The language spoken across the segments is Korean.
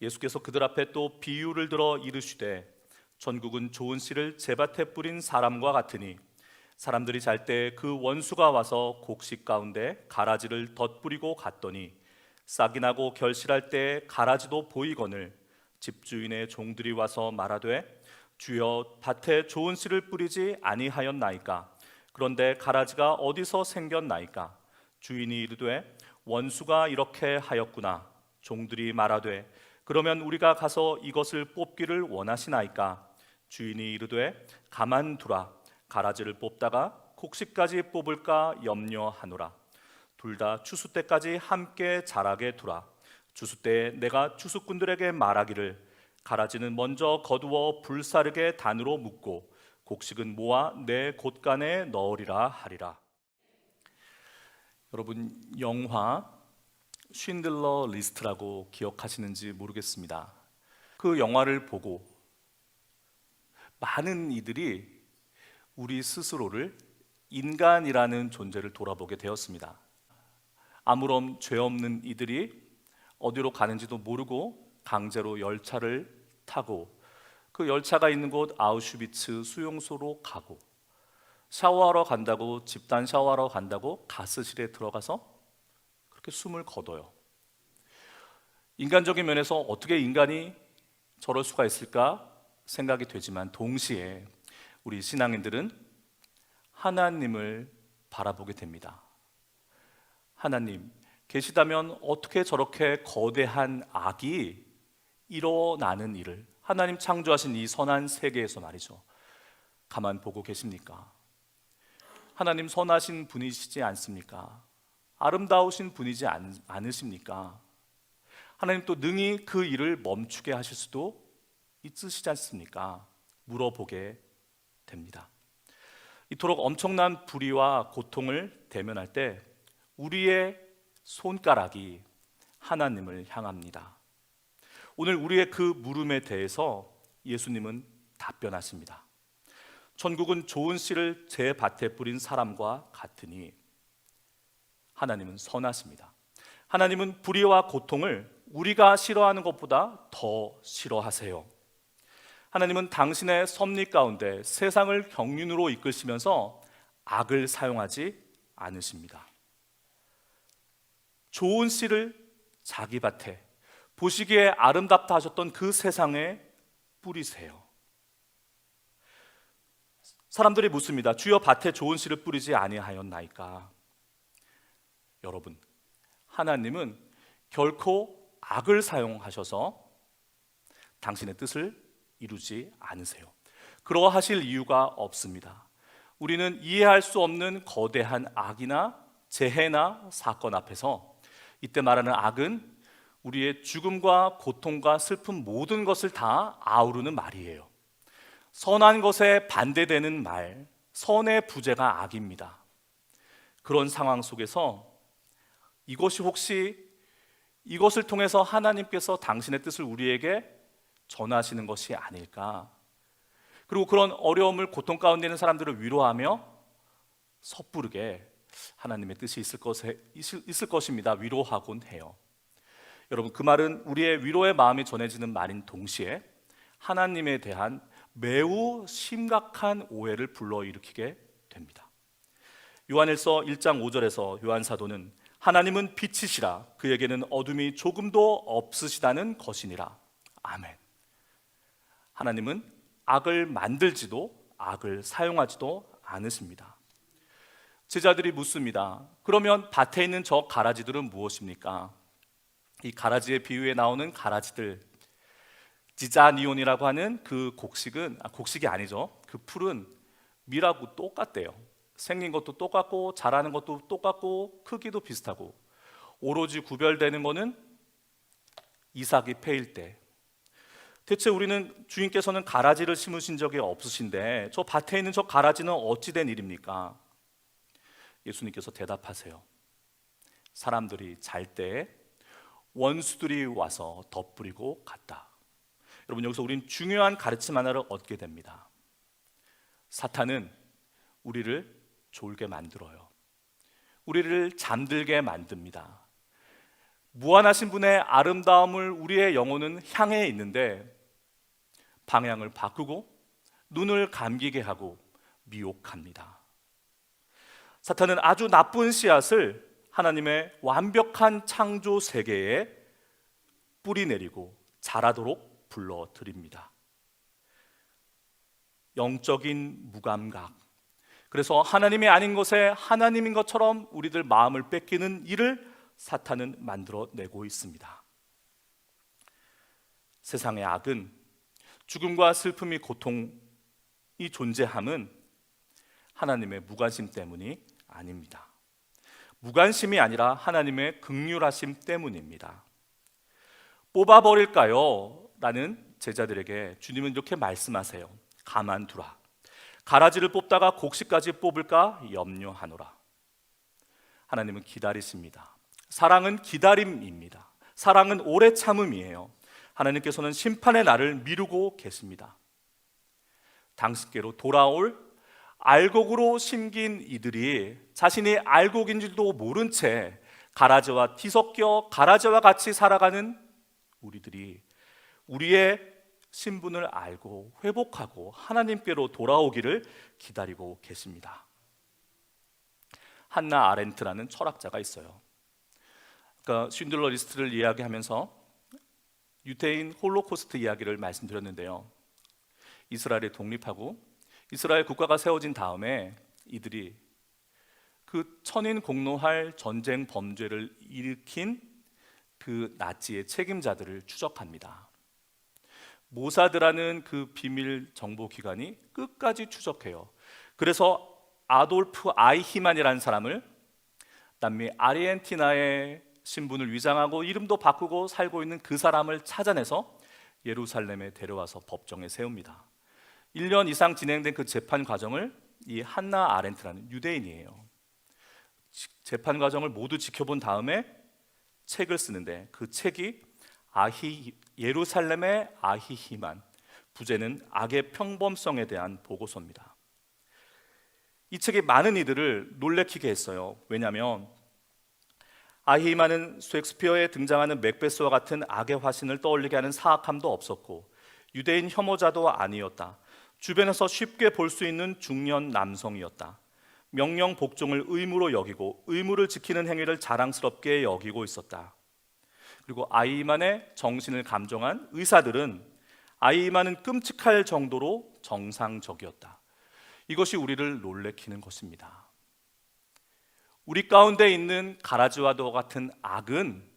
예수께서 그들 앞에 또 비유를 들어 이르시되 천국은 좋은 씨를 제밭에 뿌린 사람과 같으니 사람들이 잘 때 그 원수가 와서 곡식 가운데 가라지를 덧뿌리고 갔더니 싹이 나고 결실할 때 가라지도 보이거늘 집주인의 종들이 와서 말하되 주여 밭에 좋은 씨를 뿌리지 아니하였나이까? 그런데 가라지가 어디서 생겼나이까? 주인이 이르되 원수가 이렇게 하였구나. 종들이 말하되 그러면 우리가 가서 이것을 뽑기를 원하시나이까? 주인이 이르되 가만두라. 가라지를 뽑다가 곡식까지 뽑을까 염려하노라. 둘 다 추수 때까지 함께 자라게 두라. 추수 때에 내가 추수꾼들에게 말하기를 가라지는 먼저 거두어 불사르게 단으로 묶고 곡식은 모아 내 곳간에 넣으리라 하리라. 여러분, 영화 쉰들러 리스트라고 기억하시는지 모르겠습니다. 그 영화를 보고 많은 이들이 우리 스스로를 인간이라는 존재를 돌아보게 되었습니다. 아무런 죄 없는 이들이 어디로 가는지도 모르고 강제로 열차를 타고 그 열차가 있는 곳 아우슈비츠 수용소로 가고 샤워하러 간다고 집단 샤워하러 간다고 가스실에 들어가서 그렇게 숨을 거둬요. 인간적인 면에서 어떻게 인간이 저럴 수가 있을까 생각이 되지만 동시에 우리 신앙인들은 하나님을 바라보게 됩니다. 하나님 계시다면 어떻게 저렇게 거대한 악이 일어나는 일을 하나님 창조하신 이 선한 세계에서 말이죠 가만 보고 계십니까? 하나님 선하신 분이시지 않습니까? 아름다우신 분이지 않으십니까? 하나님 또 능히 그 일을 멈추게 하실 수도 있으시지 않습니까? 물어보게 됩니다. 이토록 엄청난 불의와 고통을 대면할 때 우리의 손가락이 하나님을 향합니다. 오늘 우리의 그 물음에 대해서 예수님은 답변하십니다. 천국은 좋은 씨를 제 밭에 뿌린 사람과 같으니 하나님은 선하십니다. 하나님은 불의와 고통을 우리가 싫어하는 것보다 더 싫어하세요. 하나님은 당신의 섭리 가운데 세상을 경륜으로 이끄시면서 악을 사용하지 않으십니다. 좋은 씨를 자기 밭에 보시기에 아름답다 하셨던 그 세상에 뿌리세요. 사람들이 묻습니다. 주여 밭에 좋은 씨를 뿌리지 아니하였나이까? 여러분, 하나님은 결코 악을 사용하셔서 당신의 뜻을 이루지 않으세요. 그러하실 이유가 없습니다. 우리는 이해할 수 없는 거대한 악이나 재해나 사건 앞에서 이때 말하는 악은 우리의 죽음과 고통과 슬픔 모든 것을 다 아우르는 말이에요. 선한 것에 반대되는 말, 선의 부재가 악입니다. 그런 상황 속에서 이것이 혹시 이것을 통해서 하나님께서 당신의 뜻을 우리에게 전하시는 것이 아닐까? 그리고 그런 어려움을 고통 가운데 있는 사람들을 위로하며 섣부르게 하나님의 뜻이 있을 것입니다. 위로하곤 해요. 여러분, 그 말은 우리의 위로의 마음이 전해지는 말인 동시에 하나님에 대한 매우 심각한 오해를 불러일으키게 됩니다. 요한일서 1장 5절에서 요한 사도는 하나님은 빛이시라 그에게는 어둠이 조금도 없으시다는 것이니라. 아멘. 하나님은 악을 만들지도 악을 사용하지도 않으십니다. 제자들이 묻습니다. 그러면 밭에 있는 저 가라지들은 무엇입니까? 이 가라지의 비유에 나오는 가라지들, 지자니온이라고 하는 그 곡식이 아니죠. 그 풀은 밀하고 똑같대요. 생긴 것도 똑같고 자라는 것도 똑같고 크기도 비슷하고 오로지 구별되는 것은 이삭이 패일 때. 대체 우리는 주님께서는 가라지를 심으신 적이 없으신데 저 밭에 있는 저 가라지는 어찌 된 일입니까? 예수님께서 대답하세요. 사람들이 잘 때 원수들이 와서 덧뿌리고 갔다. 여러분, 여기서 우리는 중요한 가르침 하나를 얻게 됩니다. 사탄은 우리를 졸게 만들어요. 우리를 잠들게 만듭니다. 무한하신 분의 아름다움을 우리의 영혼은 향해 있는데 방향을 바꾸고 눈을 감기게 하고 미혹합니다. 사탄은 아주 나쁜 씨앗을 하나님의 완벽한 창조 세계에 뿌리내리고 자라도록 불러들입니다. 영적인 무감각, 그래서 하나님이 아닌 것에 하나님인 것처럼 우리들 마음을 뺏기는 일을 사탄은 만들어내고 있습니다. 세상의 악은 죽음과 슬픔이 고통이 존재함은 하나님의 무관심 때문이 아닙니다. 무관심이 아니라 하나님의 긍휼하심 때문입니다. 뽑아버릴까요? 라는 제자들에게 주님은 이렇게 말씀하세요. 가만두라. 가라지를 뽑다가 곡식까지 뽑을까 염려하노라. 하나님은 기다리십니다. 사랑은 기다림입니다. 사랑은 오래 참음이에요. 하나님께서는 심판의 날을 미루고 계십니다. 당신께로 돌아올 알곡으로 심긴 이들이 자신이 알곡인 줄도 모른 채 가라지와 뒤섞여 가라지와 같이 살아가는 우리들이 우리의 신분을 알고 회복하고 하나님께로 돌아오기를 기다리고 계십니다. 한나 아렌트라는 철학자가 있어요. 그러니까 쉰들러 리스트를 이야기하면서 유대인 홀로코스트 이야기를 말씀드렸는데요. 이스라엘이 독립하고 이스라엘 국가가 세워진 다음에 이들이 그 천인 공노할 전쟁 범죄를 일으킨 그 나치의 책임자들을 추적합니다. 모사드라는 그 비밀 정보 기관이 끝까지 추적해요. 그래서 아돌프 아이히만이라는 사람을 남미 아르헨티나의 신분을 위장하고 이름도 바꾸고 살고 있는 그 사람을 찾아내서 예루살렘에 데려와서 법정에 세웁니다. 1년 이상 진행된 그 재판 과정을 이 한나 아렌트라는 유대인이에요. 재판 과정을 모두 지켜본 다음에 책을 쓰는데 그 책이 예루살렘의 아히히만, 부제는 악의 평범성에 대한 보고서입니다. 이 책이 많은 이들을 놀래키게 했어요. 왜냐하면 아히히만은 셰익스피어에 등장하는 맥베스와 같은 악의 화신을 떠올리게 하는 사악함도 없었고 유대인 혐오자도 아니었다. 주변에서 쉽게 볼 수 있는 중년 남성이었다. 명령 복종을 의무로 여기고 의무를 지키는 행위를 자랑스럽게 여기고 있었다. 그리고 아히히만의 정신을 감정한 의사들은 아히히만은 끔찍할 정도로 정상적이었다. 이것이 우리를 놀래키는 것입니다. 우리 가운데 있는 가라지와 도 같은 악은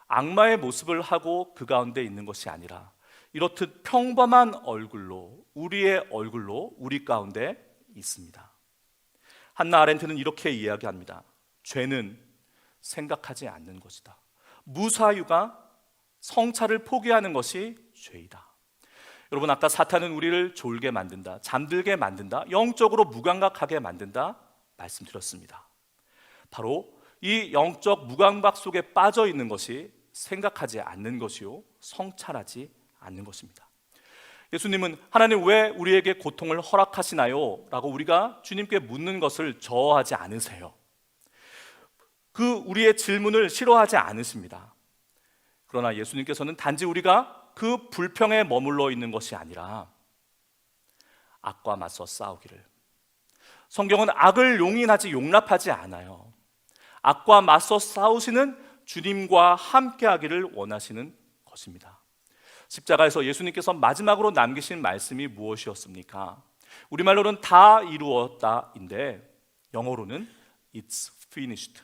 악마의 모습을 하고 그 가운데 있는 것이 아니라 이렇듯 평범한 얼굴로, 우리의 얼굴로 우리 가운데 있습니다. 한나 아렌트는 이렇게 이야기합니다. 죄는 생각하지 않는 것이다. 무사유가 성찰을 포기하는 것이 죄이다. 여러분, 아까 사탄은 우리를 졸게 만든다, 잠들게 만든다, 영적으로 무감각하게 만든다 말씀드렸습니다. 바로 이 영적 무감각 속에 빠져 있는 것이 생각하지 않는 것이요, 성찰하지 않는 것입니다. 예수님은 하나님 왜 우리에게 고통을 허락하시나요? 라고 우리가 주님께 묻는 것을 저어하지 않으세요. 그 우리의 질문을 싫어하지 않으십니다. 그러나 예수님께서는 단지 우리가 그 불평에 머물러 있는 것이 아니라 악과 맞서 싸우기를, 성경은 악을 용납하지 않아요. 악과 맞서 싸우시는 주님과 함께하기를 원하시는 것입니다. 십자가에서 예수님께서 마지막으로 남기신 말씀이 무엇이었습니까? 우리말로는 다 이루었다인데 영어로는 It's finished,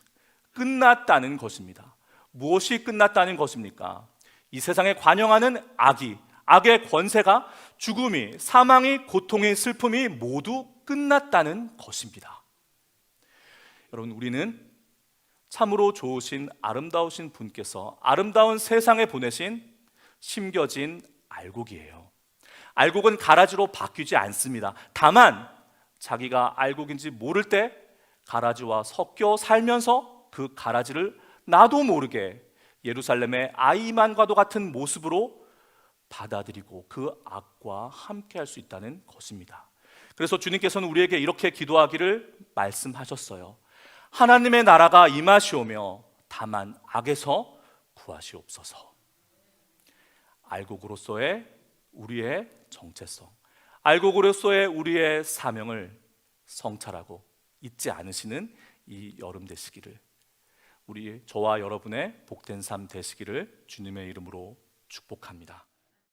끝났다는 것입니다. 무엇이 끝났다는 것입니까? 이 세상에 관영하는 악의 권세가, 죽음이, 사망이, 고통이, 슬픔이 모두 끝났다는 것입니다. 여러분, 우리는 참으로 좋으신 아름다우신 분께서 아름다운 세상에 보내신 심겨진 알곡이에요. 알곡은 가라지로 바뀌지 않습니다. 다만 자기가 알곡인지 모를 때 가라지와 섞여 살면서 그 가라지를 나도 모르게 예루살렘의 아이만과도 같은 모습으로 받아들이고 그 악과 함께 할 수 있다는 것입니다. 그래서 주님께서는 우리에게 이렇게 기도하기를 말씀하셨어요. 하나님의 나라가 임하시오며 다만 악에서 구하시옵소서. 알곡으로서의 우리의 정체성, 알곡으로서의 우리의 사명을 성찰하고 잊지 않으시는 이 여름 되시기를, 저와 여러분의 복된 삶 되시기를 주님의 이름으로 축복합니다.